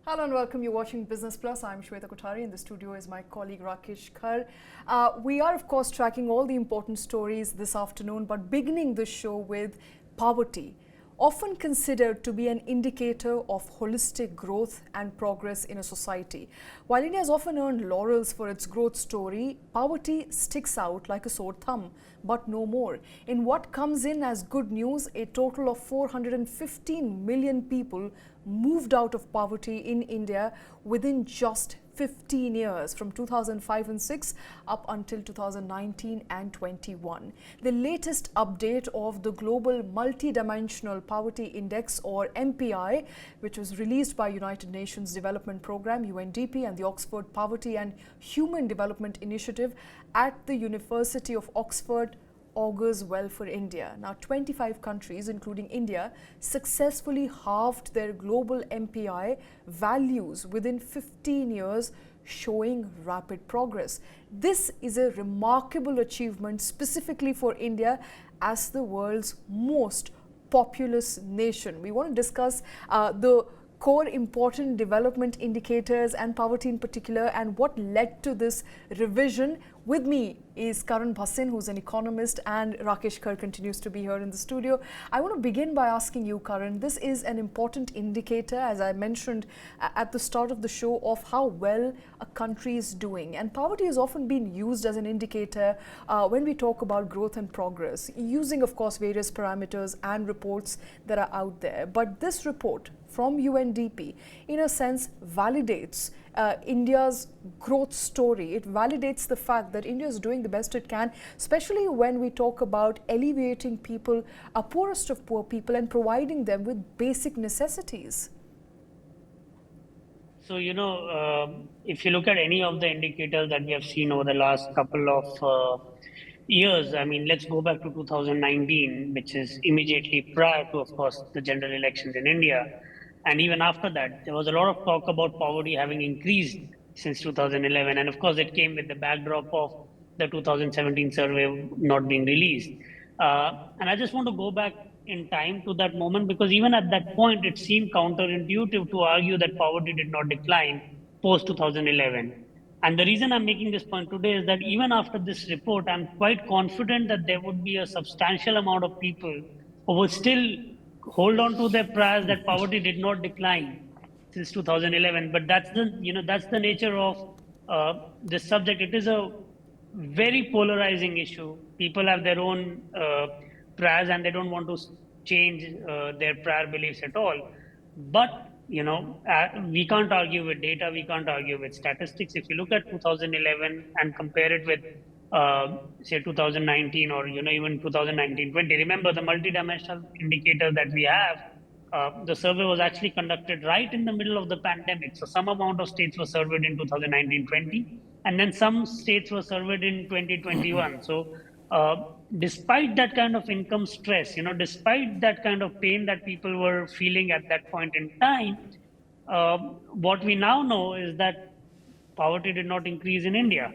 Hello and welcome. You're watching Business Plus. I'm Shweta Kothari. In the studio is my colleague Rakesh Khar. We are, of course, tracking all the important stories this afternoon, but beginning the show with poverty, often considered to be an indicator of holistic growth and progress in a society. While India has often earned laurels for its growth story, poverty sticks out like a sore thumb, but no more. In what comes in as good news, a total of 415 million people moved out of poverty in India within just 15 years, from 2005 and 6 up until 2019 and 21. The latest update of the Global Multidimensional Poverty Index, or MPI, which was released by United Nations Development Programme UNDP and the Oxford Poverty and Human Development Initiative at the University of Oxford, augurs well for India. Now, 25 countries, including India, successfully halved their global MPI values within 15 years, showing rapid progress. This is a remarkable achievement specifically for India as the world's most populous nation. We want to discuss the core important development indicators and poverty in particular and what led to this revision. With me is Karan Bhasin, who's an economist, and Rakesh Khar continues to be here in the studio. I want to begin by asking you, Karan, this is an important indicator, as I mentioned at the start of the show, of how well a country is doing. And poverty has often been used as an indicator when we talk about growth and progress, using, of course, various parameters and reports that are out there. But this report from UNDP, in a sense, validates India's growth story. It validates the fact that India is doing the best it can, especially when we talk about alleviating people, poorest of poor people, and providing them with basic necessities. So, if you look at any of the indicators that we have seen over the last couple of years, I mean, let's go back to 2019, which is immediately prior to, of course, the general elections in India. And even after that, there was a lot of talk about poverty having increased since 2011. And of course, it came with the backdrop of the 2017 survey not being released. And I just want to go back in time to that moment, because even at that point, it seemed counterintuitive to argue that poverty did not decline post 2011. And the reason I'm making this point today is that even after this report, I'm quite confident that there would be a substantial amount of people who would still hold on to their prayers that poverty did not decline since 2011. But that's the nature of this subject. It is a very polarizing issue. People have their own prayers and they don't want to change their prayer beliefs at all. But we can't argue with data, we can't argue with statistics. If you look at 2011 and compare it with say 2019 or even 2019-20, remember the multidimensional indicator that we have, the survey was actually conducted right in the middle of the pandemic. So some amount of states were surveyed in 2019-20, and then some states were surveyed in 2021. So despite that kind of income stress, despite that kind of pain that people were feeling at that point in time, what we now know is that poverty did not increase in India.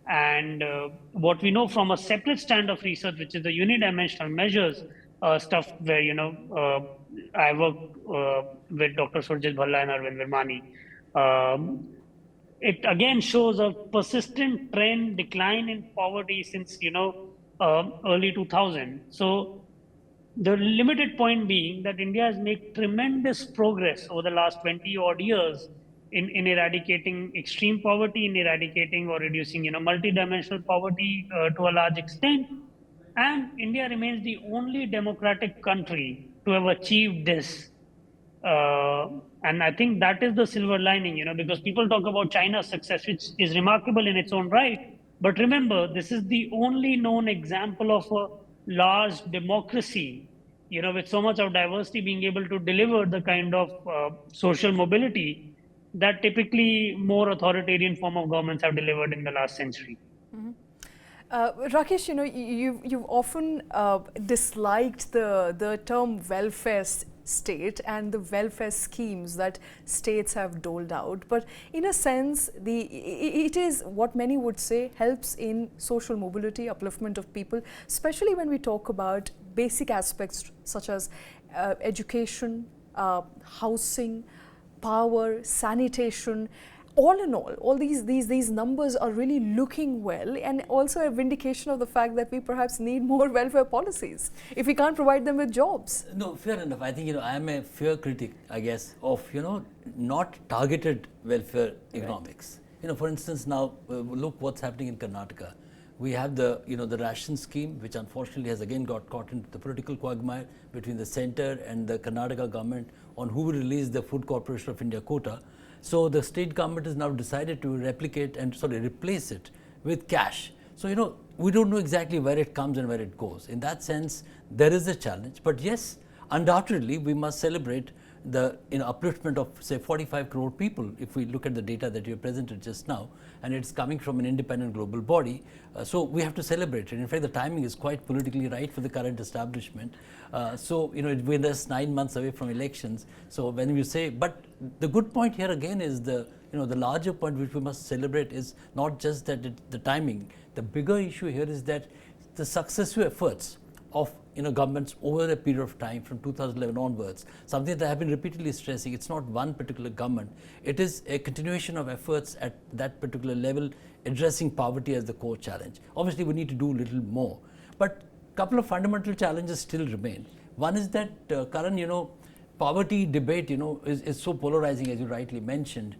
And what we know from a separate strand of research, which is the unidimensional measures stuff, where I work with Dr. Surjit Bhalla and Arvind Virmani. It again shows a persistent trend decline in poverty since early 2000. So the limited point being that India has made tremendous progress over the last 20 odd years in eradicating extreme poverty, in eradicating or reducing multidimensional poverty to a large extent. And India remains the only democratic country to have achieved this. And I think that is the silver lining, because people talk about China's success, which is remarkable in its own right. But remember, this is the only known example of a large democracy, with so much of diversity, being able to deliver the kind of social mobility that typically more authoritarian form of governments have delivered in the last century. Mm-hmm. Rakesh, you've often disliked the term welfare state and the welfare schemes that states have doled out, but in a sense, it is what many would say helps in social mobility, upliftment of people, especially when we talk about basic aspects such as education, housing, power, sanitation. All in all these numbers are really looking well, and also a vindication of the fact that we perhaps need more welfare policies if we can't provide them with jobs. No, fair enough. I think, I am a fair critic, I guess, of, not targeted welfare economics. For instance, now look what's happening in Karnataka. We have the, the ration scheme, which unfortunately has again got caught into the political quagmire between the centre and the Karnataka government on who will release the Food Corporation of India quota. So the state government has now decided to replicate and replace it with cash. So, we don't know exactly where it comes and where it goes. In that sense, there is a challenge. But yes, undoubtedly, we must celebrate the upliftment of, say, 45 crore people, if we look at the data that you presented just now, and it's coming from an independent global body. So we have to celebrate it. In fact, the timing is quite politically right for the current establishment. We're just 9 months away from elections. So when you say, but the good point here again is the larger point which we must celebrate is not just that the timing. The bigger issue here is that the successive efforts of governments over a period of time from 2011 onwards, something that I have been repeatedly stressing. It's not one particular government. It is a continuation of efforts at that particular level, addressing poverty as the core challenge. Obviously, we need to do a little more. But a couple of fundamental challenges still remain. One is that, Karan, poverty debate, is so polarizing, as you rightly mentioned.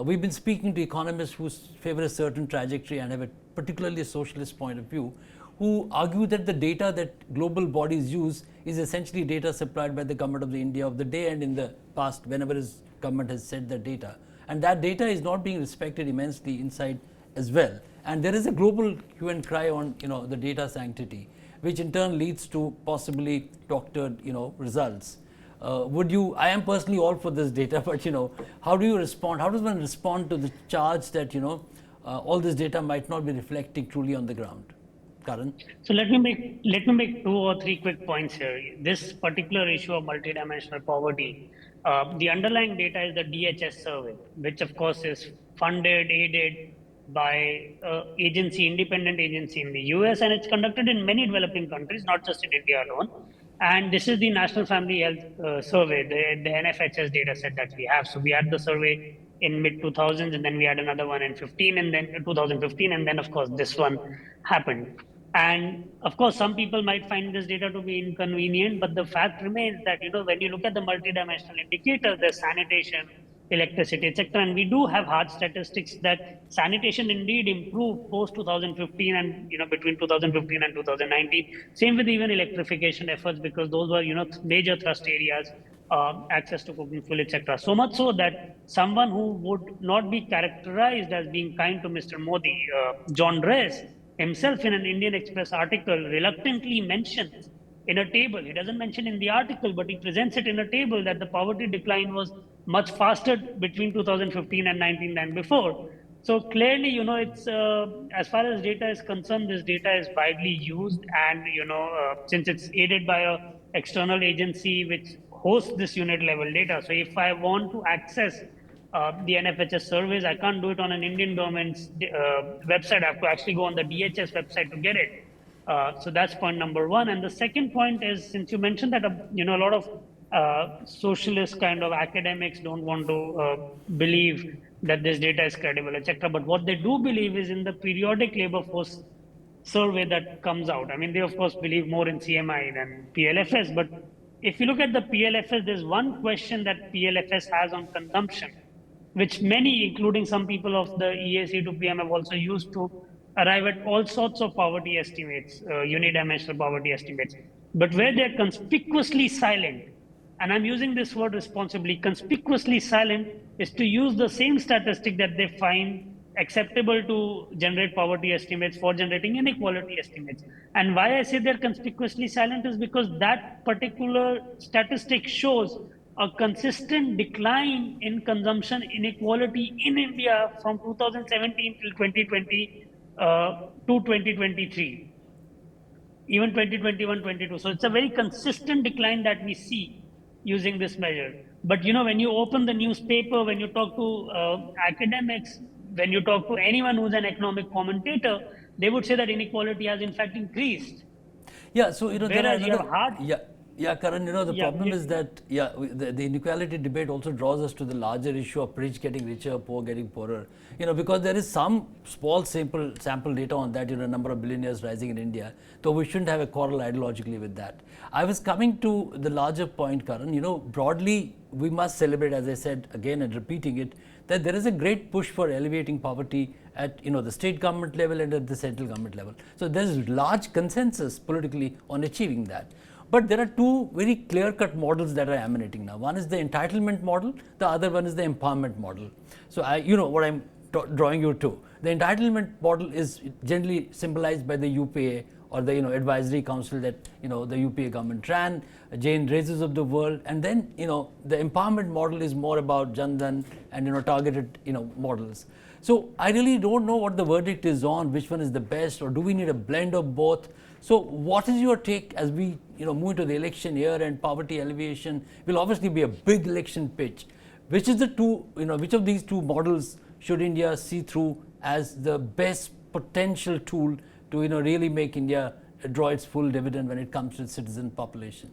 We've been speaking to economists who favor a certain trajectory and have a particularly socialist point of view, who argue that the data that global bodies use is essentially data supplied by the government of the India of the day and in the past, whenever his government has said that data. And that data is not being respected immensely inside as well. And there is a global hue and cry on, the data sanctity, which in turn leads to possibly doctored, results. I am personally all for this data, but, how do you respond? How does one respond to the charge that, all this data might not be reflecting truly on the ground? Karan? So let me make 2 or 3 quick points here. This particular issue of multidimensional poverty, the underlying data is the DHS survey, which of course is funded, aided by independent agency in the US, and it's conducted in many developing countries, not just in India alone. And this is the National Family Health Survey, the NFHS data set that we have. So we had the survey in mid 2000s, and then we had another one in 2015, and then of course this one happened. And of course, some people might find this data to be inconvenient, but the fact remains that, when you look at the multidimensional indicators, there's sanitation, electricity, etc. And we do have hard statistics that sanitation indeed improved post 2015 and, between 2015 and 2019. Same with even electrification efforts, because those were, major thrust areas, access to cooking fuel, etc. So much so that someone who would not be characterized as being kind to Mr. Modi, John Reyes, himself in an Indian Express article reluctantly mentions in a table, he doesn't mention in the article, but he presents it in a table, that the poverty decline was much faster between 2015 and 19 than before. So clearly, it's as far as data is concerned, this data is widely used, and since it's aided by a external agency which hosts this unit level data. So if I want to access the NFHS surveys, I can't do it on an Indian government's website. I have to actually go on the DHS website to get it. So that's point number one. And the second point is, since you mentioned that a lot of socialist kind of academics don't want to believe that this data is credible, etc. But what they do believe is in the periodic labor force survey that comes out. I mean, they of course believe more in CMI than PLFS. But if you look at the PLFS, there's one question that PLFS has on consumption, which many, including some people of the EAC to PM, have also used to arrive at all sorts of poverty estimates, unidimensional poverty estimates. But where they're conspicuously silent, and I'm using this word responsibly, conspicuously silent is to use the same statistic that they find acceptable to generate poverty estimates for generating inequality estimates. And why I say they're conspicuously silent is because that particular statistic shows a consistent decline in consumption inequality in India from 2017 till 2020 to 2023, even 2021, 22. So it's a very consistent decline that we see using this measure. But when you open the newspaper, when you talk to academics, when you talk to anyone who's an economic commentator, they would say that inequality has in fact increased. Yeah, so Whereas you have hard. Yeah. Yeah, Karan, the Yeah, problem is that, the inequality debate also draws us to the larger issue of rich getting richer, poor getting poorer. Because there is some small sample data on that, number of billionaires rising in India, though we shouldn't have a quarrel ideologically with that. I was coming to the larger point, Karan, broadly, we must celebrate, as I said again and repeating it, that there is a great push for alleviating poverty at the state government level and at the central government level. So there is large consensus politically on achieving that. But there are two very clear-cut models that are emanating now. One is the entitlement model, the other one is the empowerment model. So what I'm drawing you to. The entitlement model is generally symbolized by the UPA or the advisory council that the UPA government ran, Jain raises of the world, and then the empowerment model is more about Jan Dhan and targeted models. So I really don't know what the verdict is on which one is the best, or do we need a blend of both? So what is your take as we move into the election year, and poverty alleviation will obviously be a big election pitch? Which is the two, which of these two models should India see through as the best potential tool to really make India draw its full dividend when it comes to its citizen population?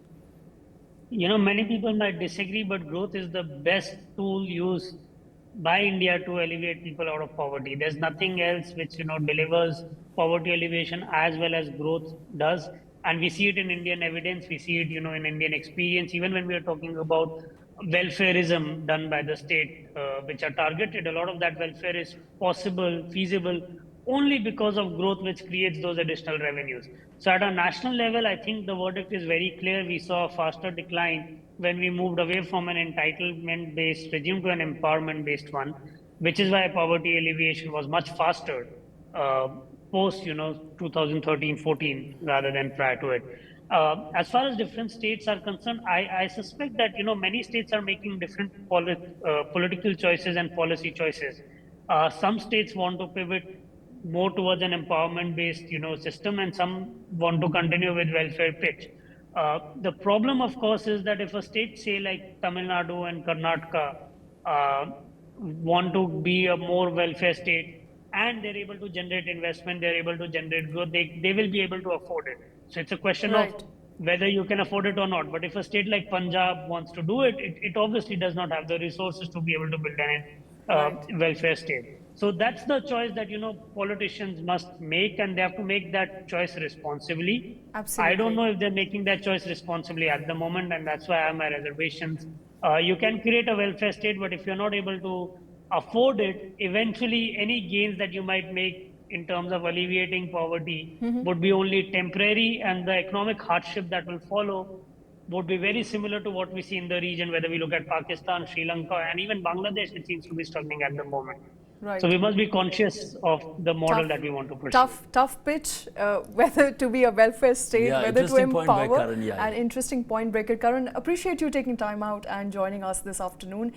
Many people might disagree, but growth is the best tool used by India to alleviate people out of poverty. There's nothing else which delivers poverty alleviation as well as growth does, and we see it in Indian evidence. We see it in Indian experience. Even when we are talking about welfareism done by the state, which are targeted, a lot of that welfare is possible, feasible, only because of growth, which creates those additional revenues. So at a national level, I think the verdict is very clear. We saw a faster decline when we moved away from an entitlement-based regime to an empowerment-based one, which is why poverty alleviation was much faster post 2013-14 rather than prior to it. As far as different states are concerned, I suspect that many states are making different political choices and policy choices. Some states want to pivot more towards an empowerment-based system, and some want to continue with welfare pitch. The problem, of course, is that if a state, say like Tamil Nadu and Karnataka, want to be a more welfare state, and they're able to generate investment, they're able to generate growth, they will be able to afford it. So it's a question of whether you can afford it or not. But if a state like Punjab wants to do it, it obviously does not have the resources to be able to build an welfare state. So that's the choice that politicians must make, and they have to make that choice responsibly. Absolutely. I don't know if they're making that choice responsibly at the moment, and that's why I have my reservations. You can create a welfare state, but if you're not able to afford it, eventually any gains that you might make in terms of alleviating poverty would be only temporary, and the economic hardship that will follow would be very similar to what we see in the region, whether we look at Pakistan, Sri Lanka, and even Bangladesh, which seems to be struggling at the moment. Right. So we must be conscious of the model that we want to pursue. Tough pitch, whether to be a welfare state, whether to empower. Karan, An interesting point breaker. Karan, appreciate you taking time out and joining us this afternoon.